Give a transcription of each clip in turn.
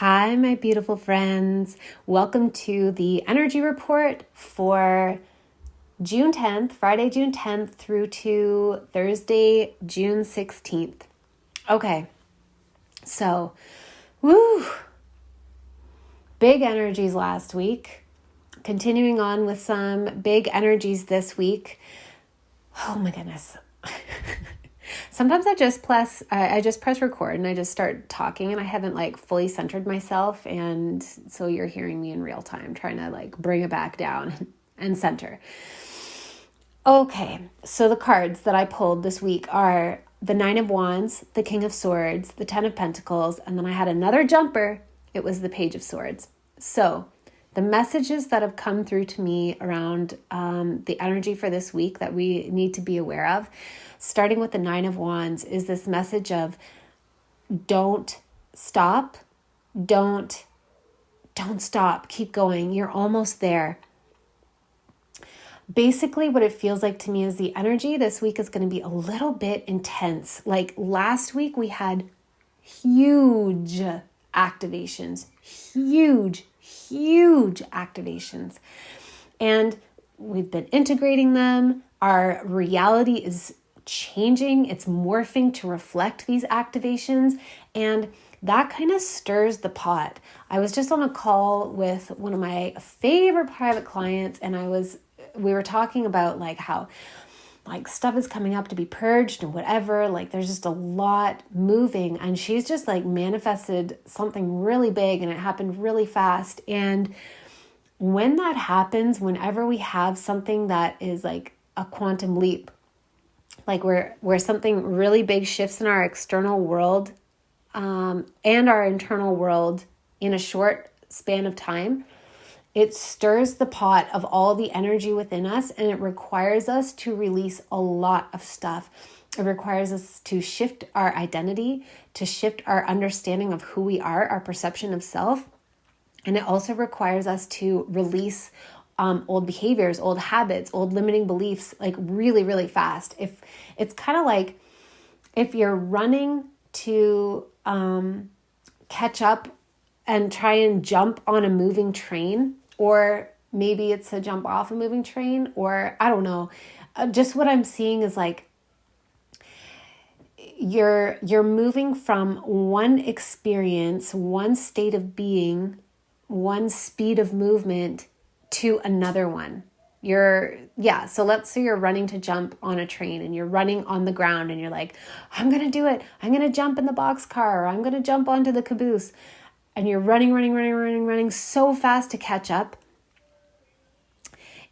Hi, my beautiful friends. Welcome to the energy report for June 10th, Friday, June 10th through to Thursday, June 16th. Okay, so, big energies last week. Continuing on with some big energies this week. Oh my goodness. Sometimes I just press record and I just start talking and I haven't fully centered myself, and so you're hearing me in real time trying to bring it back down and center. Okay, so the cards that I pulled this week are the Nine of Wands, the King of Swords, the Ten of Pentacles, and then I had another jumper. It was the Page of Swords. So the messages that have come through to me around the energy for this week that we need to be aware of, starting with the Nine of Wands, is this message of don't stop, don't stop, keep going, you're almost there. Basically, what it feels like to me is the energy this week is going to be a little bit intense. Like last week, we had huge activations, huge activations. And we've been integrating them. Our reality is changing. It's morphing to reflect these activations. And that kind of stirs the pot. I was just on a call with one of my favorite private clients, and we were talking about how stuff is coming up to be purged and whatever. There's just a lot moving, and she's just manifested something really big, and it happened really fast. And when that happens, whenever we have something that is a quantum leap, where something really big shifts in our external world and our internal world in a short span of time, it stirs the pot of all the energy within us, and it requires us to release a lot of stuff. It requires us to shift our identity, to shift our understanding of who we are, our perception of self. And it also requires us to release old behaviors, old habits, old limiting beliefs, really, really fast. If it's kind of if you're running to catch up and try and jump on a moving train, or maybe it's a jump off a moving train, or I don't know. Just what I'm seeing is you're moving from one experience, one state of being, one speed of movement to another one. So let's say you're running to jump on a train and you're running on the ground and you're I'm going to do it. I'm going to jump in the boxcar, or I'm going to jump onto the caboose. And you're running so fast to catch up.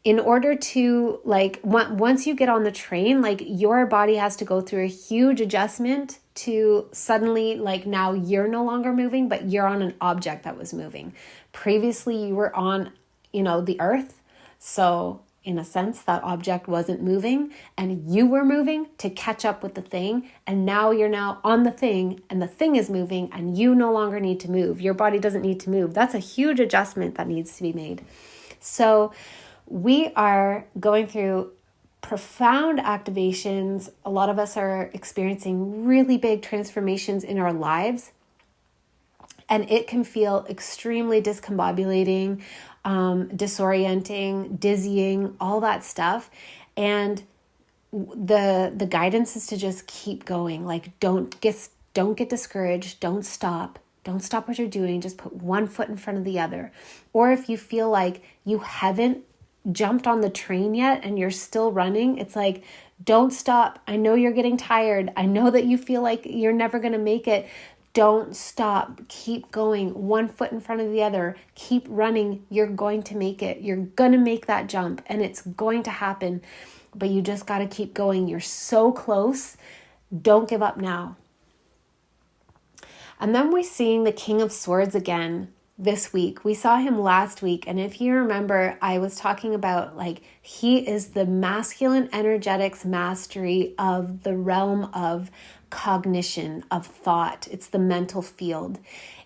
In order to once you get on the train, your body has to go through a huge adjustment to suddenly now you're no longer moving, but you're on an object that was moving. Previously you were on, the earth. So in a sense, that object wasn't moving and you were moving to catch up with the thing. And now you're on the thing and the thing is moving and you no longer need to move. Your body doesn't need to move. That's a huge adjustment that needs to be made. So we are going through profound activations. A lot of us are experiencing really big transformations in our lives. And it can feel extremely discombobulating, disorienting, dizzying, all that stuff. And the guidance is to just keep going. Don't get discouraged. Don't stop what you're doing. Just put one foot in front of the other. Or if you feel like you haven't jumped on the train yet and you're still running, it's don't stop. I know you're getting tired. I know that you feel like you're never going to make it. Don't stop. Keep going. One foot in front of the other. Keep running. You're going to make it. You're going to make that jump and it's going to happen, but you just got to keep going. You're so close. Don't give up now. And then we're seeing the King of Swords again this week. We saw him last week. And if you remember, I was talking about he is the masculine energetics mastery of the realm of cognition, of thought. It's the mental field.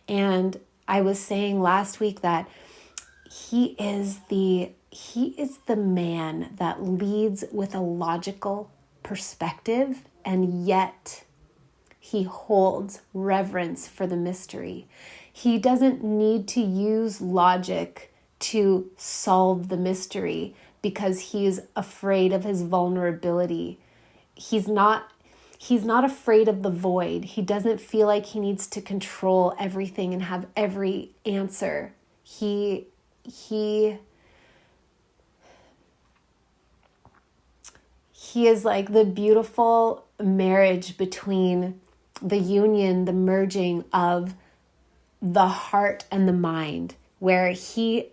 And I was saying last week that he is the man that leads with a logical perspective, and yet he holds reverence for the mystery. He doesn't need to use logic to solve the mystery because he's afraid of his vulnerability. He's not afraid of the void. He doesn't feel like he needs to control everything and have every answer. He is like the beautiful marriage between the union, the merging of the heart and the mind, where he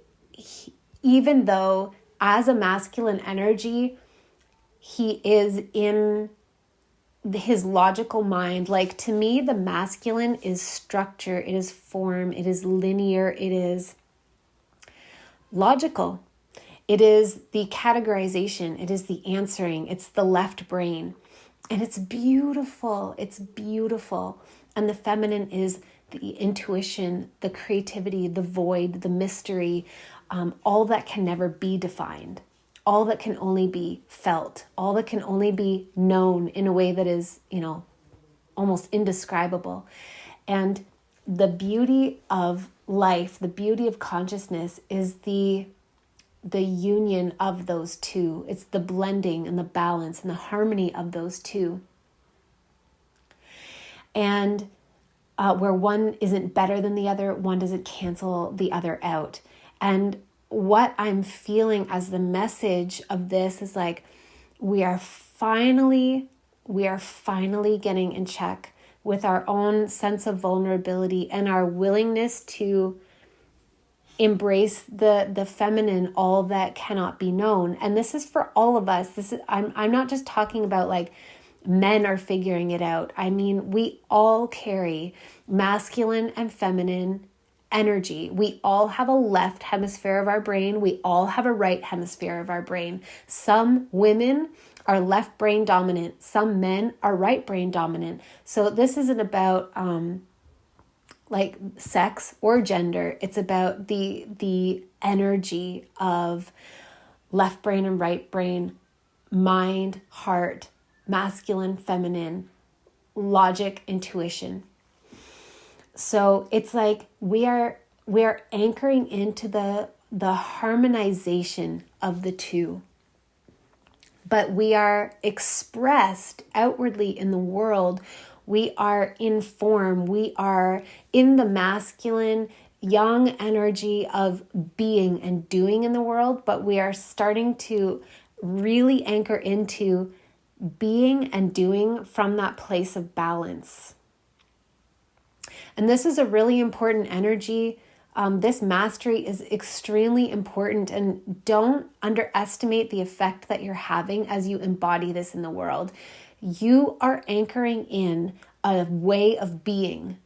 even though as a masculine energy, he is in his logical mind. Like, to me, the masculine is structure, it is form, it is linear, it is logical. It is the categorization, it is the answering, it's the left brain. And it's beautiful, it's beautiful. And the feminine is the intuition, the creativity, the void, the mystery, all that can never be defined, all that can only be felt, all that can only be known in a way that is, almost indescribable. And the beauty of life, the beauty of consciousness is the union of those two. It's the blending and the balance and the harmony of those two. And where one isn't better than the other, one doesn't cancel the other out. And what I'm feeling as the message of this is like, we are finally getting in check with our own sense of vulnerability and our willingness to embrace the feminine, all that cannot be known. And this is for all of us. I'm not just talking about like men are figuring it out. I mean, we all carry masculine and feminine energy. We all have a left hemisphere of our brain. We all have a right hemisphere of our brain. Some women are left brain dominant. Some men are right brain dominant. So this isn't about like sex or gender. It's about the energy of left brain and right brain, mind, heart, masculine, feminine, logic, intuition. So it's like we are anchoring into the harmonization of the two. But we are expressed outwardly in the world. We are in form. We are in the masculine, young energy of being and doing in the world, but we are starting to really anchor into being and doing from that place of balance. And this is a really important energy. This mastery is extremely important, and don't underestimate the effect that you're having as you embody this in the world. You are anchoring in a way of being.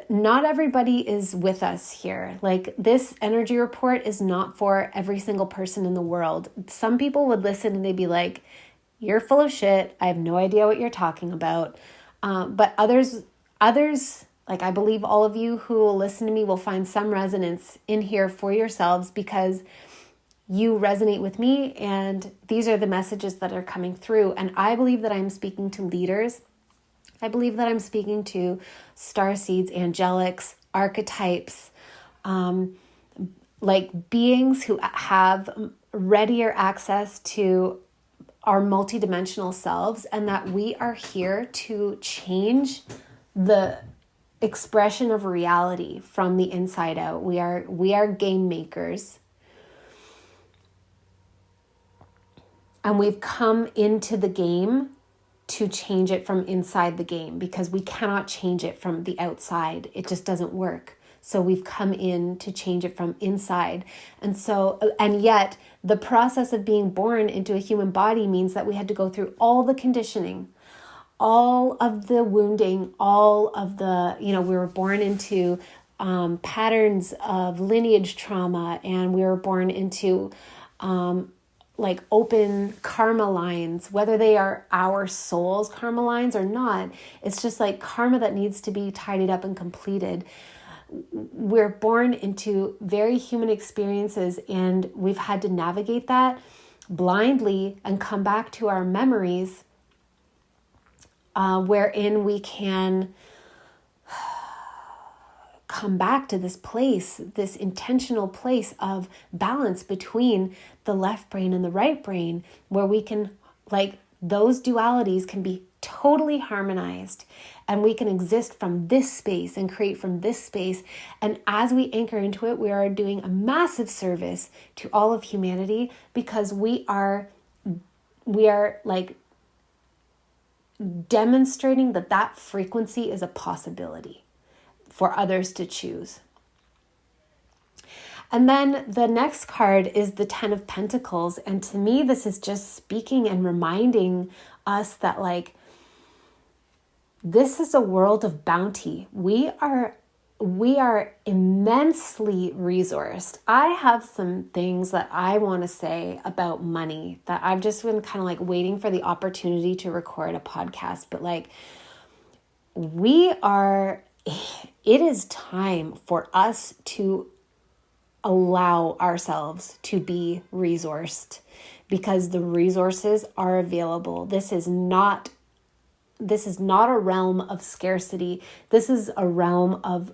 Not everybody is with us here. Like, this energy report is not for every single person in the world. Some people would listen and they'd be like, you're full of shit. I have no idea what you're talking about. But others, like, I believe all of you who will listen to me will find some resonance in here for yourselves, because you resonate with me and these are the messages that are coming through. And I believe that I'm speaking to leaders. I believe that I'm speaking to starseeds, angelics, archetypes, like beings who have readier access to our multidimensional selves, and that we are here to change the expression of reality from the inside out. We are game makers. And we've come into the game to change it from inside the game, because we cannot change it from the outside. It just doesn't work. So we've come in to change it from inside. And yet the process of being born into a human body means that we had to go through all the conditioning, all of the wounding, all of the, we were born into patterns of lineage trauma, and we were born into like open karma lines, whether they are our soul's karma lines or not. It's just like karma that needs to be tidied up and completed. We're born into very human experiences, and we've had to navigate that blindly and come back to our memories, wherein we can come back to this place, this intentional place of balance between the left brain and the right brain, where we can, like, those dualities can be totally harmonized, and we can exist from this space and create from this space. And as we anchor into it, we are doing a massive service to all of humanity, because we are like demonstrating that frequency is a possibility for others to choose. And then the next card is the 10 of Pentacles. And to me, this is just speaking and reminding us that, like, this is a world of bounty. We are immensely resourced. I have some things that I want to say about money that I've just been kind of like waiting for the opportunity to record a podcast. But like, it is time for us to allow ourselves to be resourced, because the resources are available. This is not a realm of scarcity. This is a realm of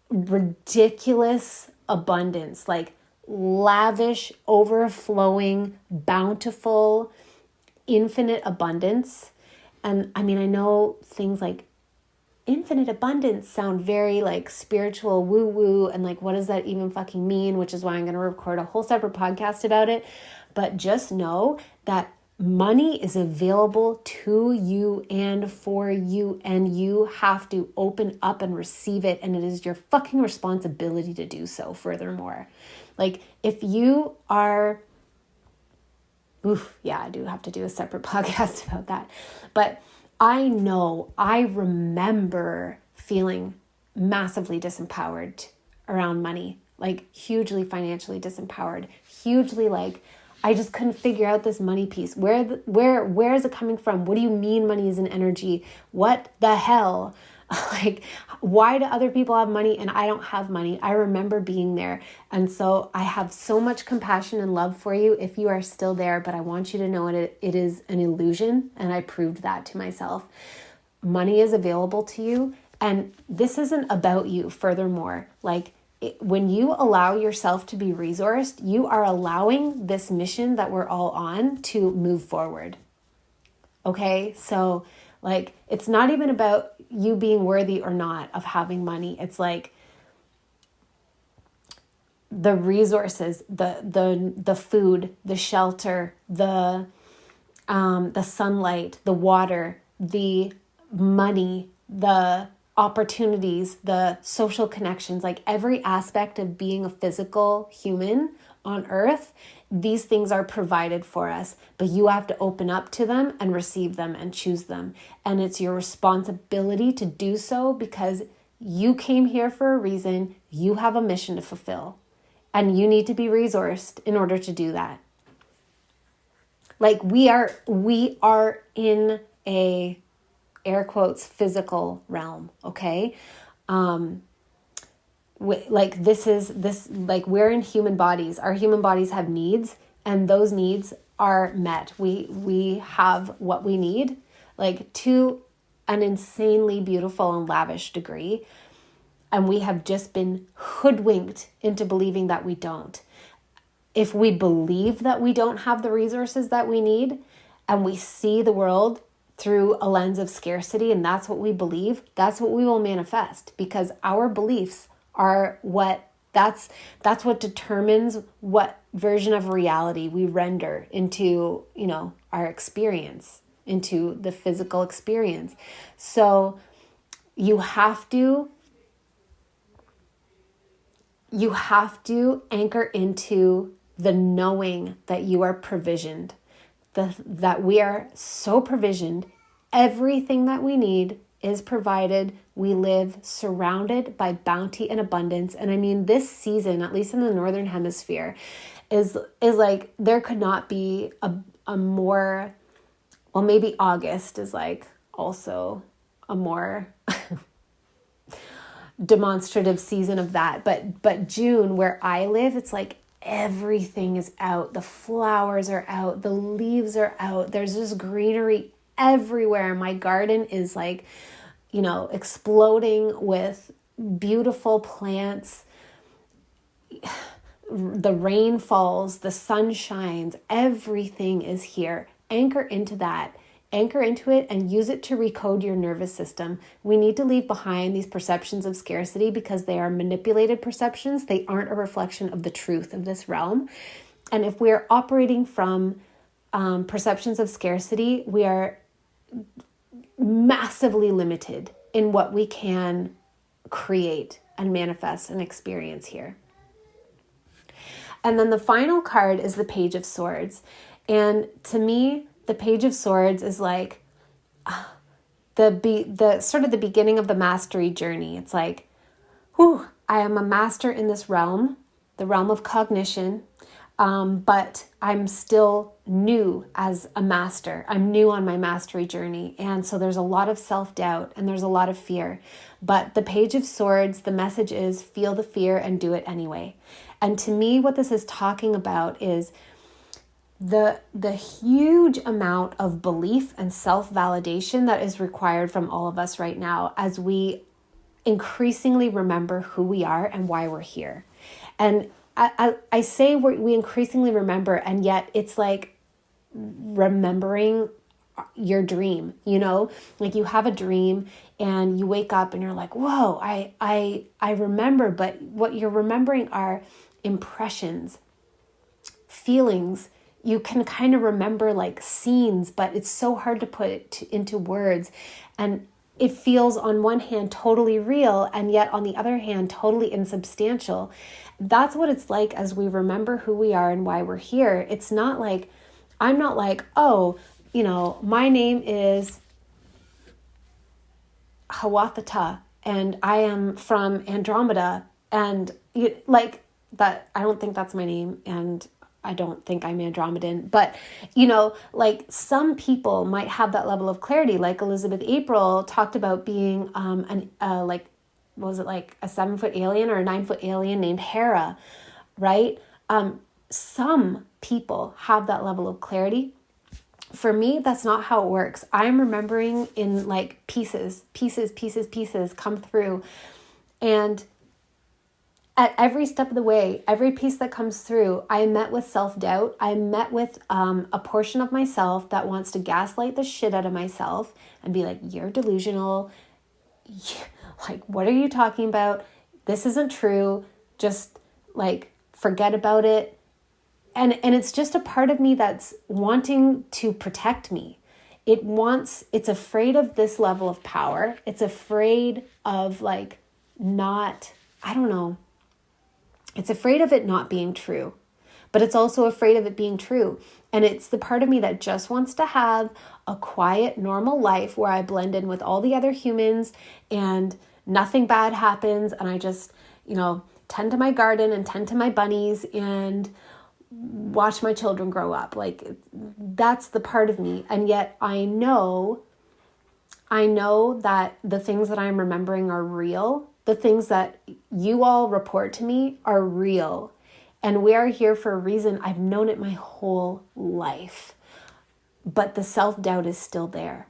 ridiculous abundance, like lavish, overflowing, bountiful, infinite abundance. And I mean, I know things like infinite abundance sound very like spiritual woo-woo, and like, what does that even fucking mean? Which is why I'm going to record a whole separate podcast about it. But just know that money is available to you and for you, and you have to open up and receive it. And it is your fucking responsibility to do so. Furthermore, like, if you are, I do have to do a separate podcast about that. But I remember feeling massively disempowered around money, like hugely financially disempowered, hugely like, I just couldn't figure out this money piece. Where is it coming from? What do you mean money is an energy? What the hell? Like, why do other people have money and I don't have money? I remember being there. And so I have so much compassion and love for you if you are still there, but I want you to know it is an illusion. And I proved that to myself. Money is available to you. And this isn't about you. Furthermore, like, when you allow yourself to be resourced, you are allowing this mission that we're all on to move forward. Okay? So like, it's not even about you being worthy or not of having money. It's like the resources, the food, the shelter, the sunlight, the water, the money, the opportunities, the social connections, like every aspect of being a physical human on earth, these things are provided for us, but you have to open up to them and receive them and choose them. And it's your responsibility to do so, because you came here for a reason. You have a mission to fulfill, and you need to be resourced in order to do that. Like, we are in a, air quotes, physical realm. Okay. Like, we're in human bodies. Our human bodies have needs, and those needs are met. We have what we need, like, to an insanely beautiful and lavish degree. And we have just been hoodwinked into believing that we don't. If we believe that we don't have the resources that we need, and we see the world through a lens of scarcity, and that's what we believe, that's what we will manifest, because our beliefs are that's what determines what version of reality we render into, our experience, into the physical experience. So you have to anchor into the knowing that you are provisioned, that we are so provisioned. Everything that we need is provided. We live surrounded by bounty and abundance. And I mean, this season, at least in the Northern Hemisphere, is like, there could not be a more, well, maybe August is like also a more demonstrative season of that. But June, where I live, it's like everything is out. The flowers are out. The leaves are out. There's just greenery everywhere. My garden is like, exploding with beautiful plants, the rain falls, the sun shines, everything is here. Anchor into that. Anchor into it and use it to recode your nervous system. We need to leave behind these perceptions of scarcity because they are manipulated perceptions. They aren't a reflection of the truth of this realm. And if we're operating from perceptions of scarcity, we are massively limited in what we can create and manifest and experience here. And then the final card is the Page of Swords. And to me, the Page of Swords is like the sort of the beginning of the mastery journey. It's like, whew, I am a master in this realm, the realm of cognition, but I'm still new as a master. I'm new on my mastery journey. And so there's a lot of self-doubt and there's a lot of fear. But the Page of Swords, the message is feel the fear and do it anyway. And to me, what this is talking about is the huge amount of belief and self-validation that is required from all of us right now as we increasingly remember who we are and why we're here. And I say we increasingly remember, and yet it's like remembering your dream, you know, like you have a dream and you wake up and you're like, whoa, I remember, but what you're remembering are impressions, feelings. You can kind of remember like scenes, but it's so hard to put it into words. And it feels on one hand totally real, and yet on the other hand, totally insubstantial. That's what it's like as we remember who we are and why we're here. It's not like, I'm not like, oh, you know, my name is Hawatha and I am from Andromeda, and like that, I don't think that's my name, and I don't think I'm Andromedan, but you know, like some people might have that level of clarity. Like Elizabeth April talked about being like, what was it, like a 7-foot alien or a 9-foot alien named Hera, right? Some people have that level of clarity. For me, that's not how it works. I'm remembering in like pieces come through, and at every step of the way, every piece that comes through, I am met with self-doubt. I'm met with a portion of myself that wants to gaslight the shit out of myself and be like, you're delusional. Like, what are you talking about? This isn't true. Just like, forget about it. And it's just a part of me that's wanting to protect me. It's afraid of this level of power. It's afraid of like not, I don't know. It's afraid of it not being true, but it's also afraid of it being true. And it's the part of me that just wants to have a quiet, normal life where I blend in with all the other humans and nothing bad happens. And I just, you know, tend to my garden and tend to my bunnies and watch my children grow up. Like, that's the part of me. And yet I know that the things that I'm remembering are real. The things that you all report to me are real. And we are here for a reason. I've known it my whole life. But the self-doubt is still there.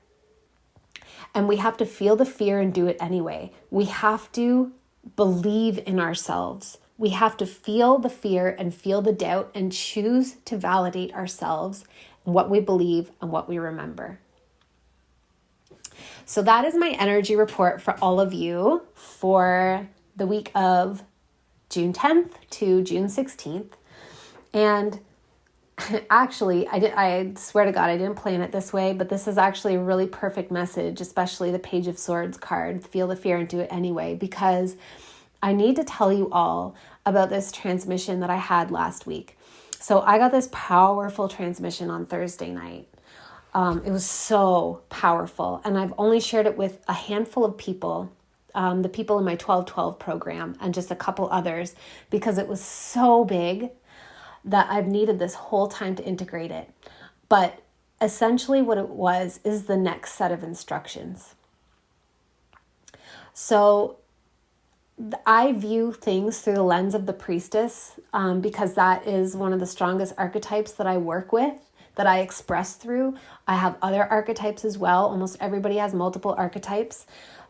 And we have to feel the fear and do it anyway. We have to believe in ourselves. We have to feel the fear and feel the doubt and choose to validate ourselves and what we believe and what we remember. So that is my energy report for all of you for the week of June 10th to June 16th. And actually, I swear to God, I didn't plan it this way, but this is actually a really perfect message, especially the Page of Swords card, feel the fear and do it anyway, because I need to tell you all about this transmission that I had last week. So I got this powerful transmission on Thursday night. It was so powerful, and I've only shared it with a handful of people, the people in my 12-12 program and just a couple others, because it was so big that I've needed this whole time to integrate it. But essentially what it was is the next set of instructions. So I view things through the lens of the priestess, because that is one of the strongest archetypes that I work with, that I express through. I have other archetypes as well. Almost everybody has multiple archetypes.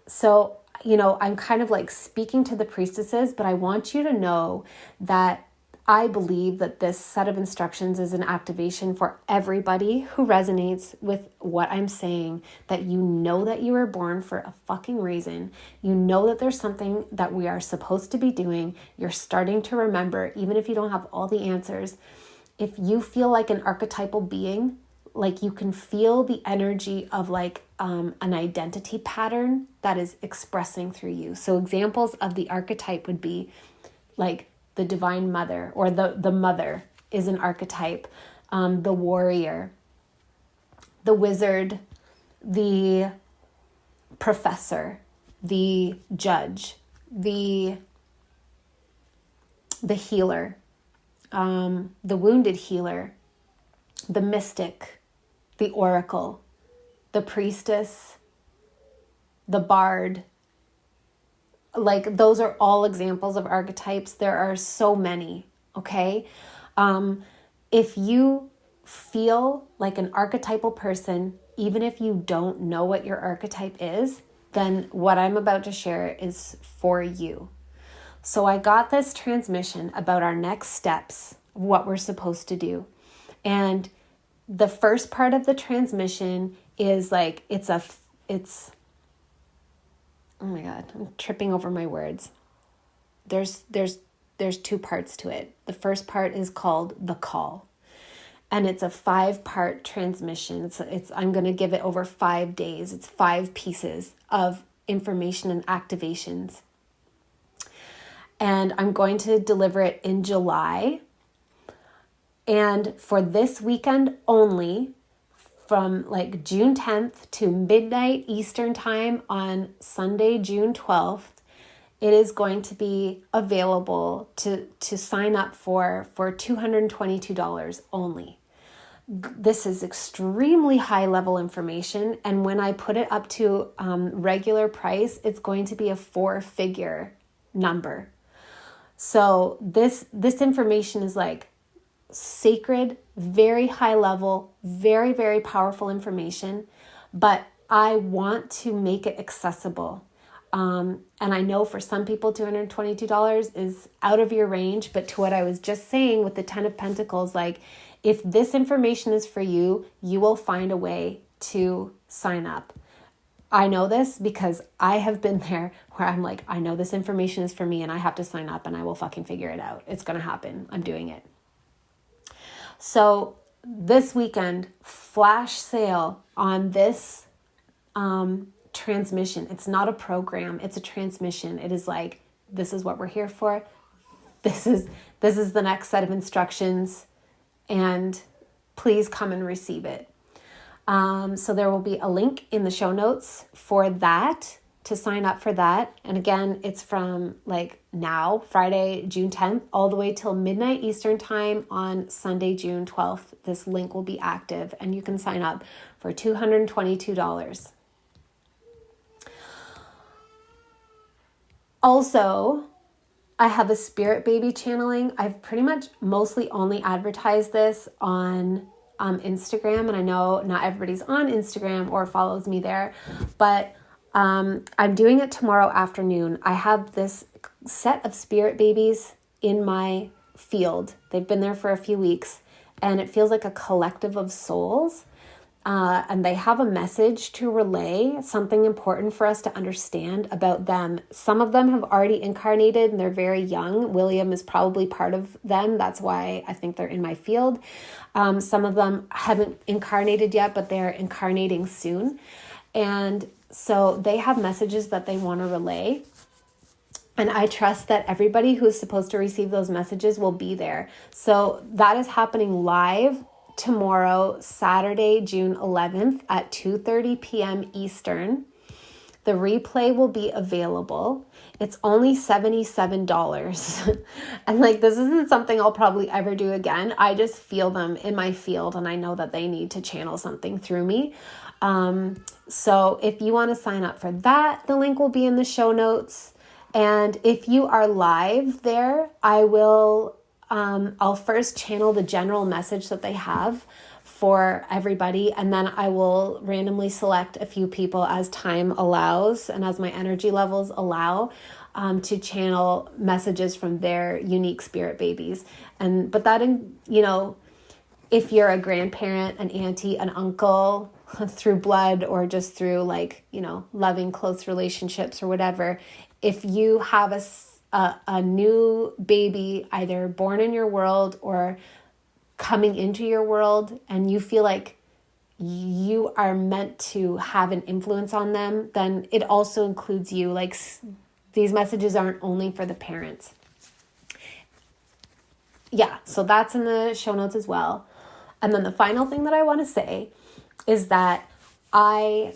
So I'm kind of like speaking to the priestesses, but I want you to know that I believe that this set of instructions is an activation for everybody who resonates with what I'm saying, that you know that you were born for a fucking reason. You know that there's something that we are supposed to be doing. You're starting to remember, even if you don't have all the answers. If you feel like an archetypal being, like you can feel the energy of like an identity pattern that is expressing through you. So examples of the archetype would be like the divine mother, or the mother is an archetype, the warrior, the wizard, the professor, the judge, the healer, the wounded healer, the mystic, the oracle, the priestess, the bard. Like those are all examples of archetypes. There are so many, okay? If you feel like an archetypal person, even if you don't know what your archetype is, then what I'm about to share is for you. So I got this transmission about our next steps, what we're supposed to do. And the first part of the transmission is like, oh my God, I'm tripping over my words. There's two parts to it. The first part is called the call, and it's a 5-part transmission. I'm going to give it over 5 days. It's 5 pieces of information and activations. And I'm going to deliver it in July. And for this weekend only, from like June 10th to midnight Eastern time on Sunday, June 12th, it is going to be available to sign up for $222 only. This is extremely high level information. And when I put it up to regular price, it's going to be a 4-figure number. So this information is like sacred, very high level, very, very powerful information, but I want to make it accessible. And I know for some people, $222 is out of your range, but to what I was just saying with the 10 of Pentacles, like if this information is for you, you will find a way to sign up. I know this because I have been there where I'm like, I know this information is for me and I have to sign up and I will fucking figure it out. It's going to happen. I'm doing it. So this weekend, flash sale on this transmission. It's not a program. It's a transmission. It is like, this is what we're here for. This is the next set of instructions, and please come and receive it. So there will be a link in the show notes for that, to sign up for that. And again, it's from like now, Friday, June 10th, all the way till midnight Eastern time on Sunday, June 12th. This link will be active and you can sign up for $222. Also, I have a Spirit Baby channeling. I've pretty much mostly only advertised this on Instagram, and I know not everybody's on Instagram or follows me there, but I'm doing it tomorrow afternoon. I have this set of spirit babies in my field. They've been there for a few weeks, and it feels like a collective of souls. And they have a message to relay, something important for us to understand about them. Some of them have already incarnated and they're very young. William is probably part of them. That's why I think they're in my field. Some of them haven't incarnated yet, but they're incarnating soon. And so they have messages that they want to relay. And I trust that everybody who's supposed to receive those messages will be there. So that is happening live tomorrow, Saturday, June 11th at 2:30 p.m. Eastern. The replay will be available. It's only $77. And like, this isn't something I'll probably ever do again. I just feel them in my field and I know that they need to channel something through me. So if you want to sign up for that, the link will be in the show notes. And if you are live there, I'll first channel the general message that they have for everybody, and then I will randomly select a few people as time allows and as my energy levels allow, to channel messages from their unique spirit babies. But that, if you're a grandparent, an auntie, an uncle, through blood or just through loving close relationships or whatever, if you have a new baby either born in your world or coming into your world, and you feel like you are meant to have an influence on them, then it also includes you. Like, these messages aren't only for the parents. Yeah, so that's in the show notes as well. And then the final thing that I want to say is that I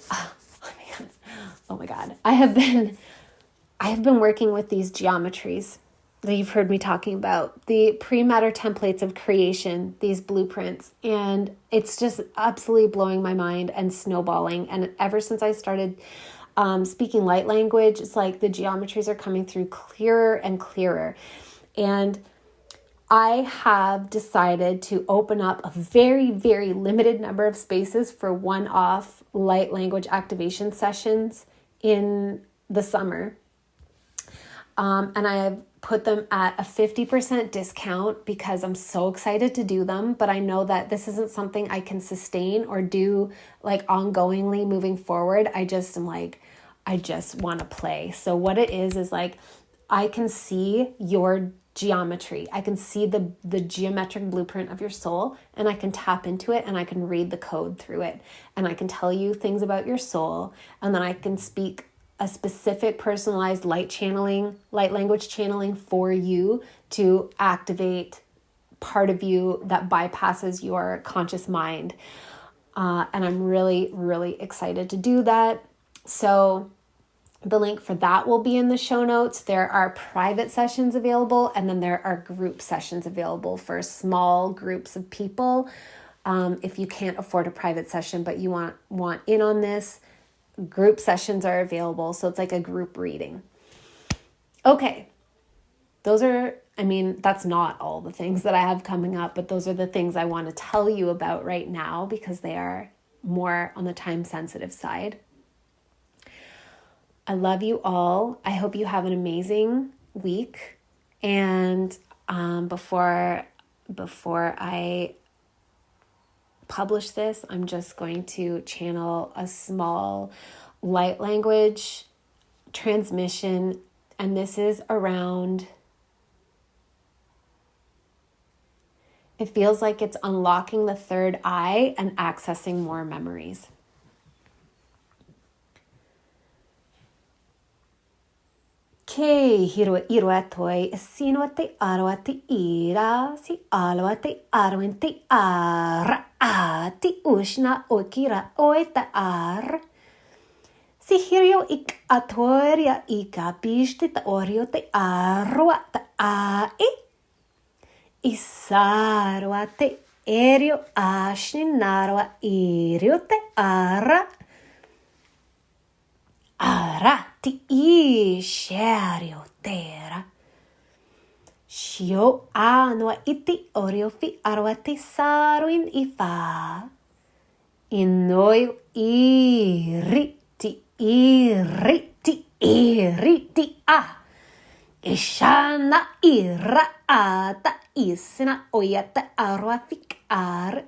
have been working with these geometries that you've heard me talking about, the pre-matter templates of creation, these blueprints, and it's just absolutely blowing my mind and snowballing. And ever since I started speaking light language, it's like the geometries are coming through clearer and clearer. And I have decided to open up a very, very limited number of spaces for one-off light language activation sessions in the summer. And I have put them at a 50% discount because I'm so excited to do them, but I know that this isn't something I can sustain or do like ongoingly moving forward. I just want to play. So what it is like, I can see your geometry. I can see the geometric blueprint of your soul, and I can tap into it, and I can read the code through it, and I can tell you things about your soul, and then I can speak a specific personalized light language channeling for you to activate part of you that bypasses your conscious mind. And I'm really, really excited to do that. So the link for that will be in the show notes. There are private sessions available, and then there are group sessions available for small groups of people. If you can't afford a private session, but you want in on this, group sessions are available. So it's like a group reading. Okay. That's not all the things that I have coming up, but those are the things I want to tell you about right now because they are more on the time sensitive side. I love you all. I hope you have an amazing week. And before I publish this, I'm just going to channel a small light language transmission. And this is around, it feels like it's unlocking the third eye and accessing more memories. Ke hiro iroatoi sino te aro te ira si alo te aro te ara a ti ushna okira oeta ar si hirio ik atoria ika piste ta orio te aro ta a isaro te erio ashinaro irio te ara ti I shario terra. Shio anua iti orio fi arwati saruin ifa. Inoio iriti a. Ishana ira ata isna oyata arwa fikar.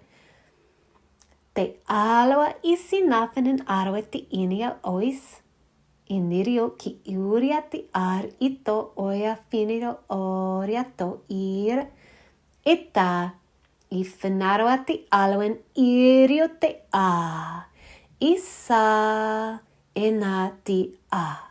Te alwa isinafenen arwati inia ois. Inirio ki uriati ar ito oia finiro oriato ir ita ifnaroati alwen irio te a isa enati a.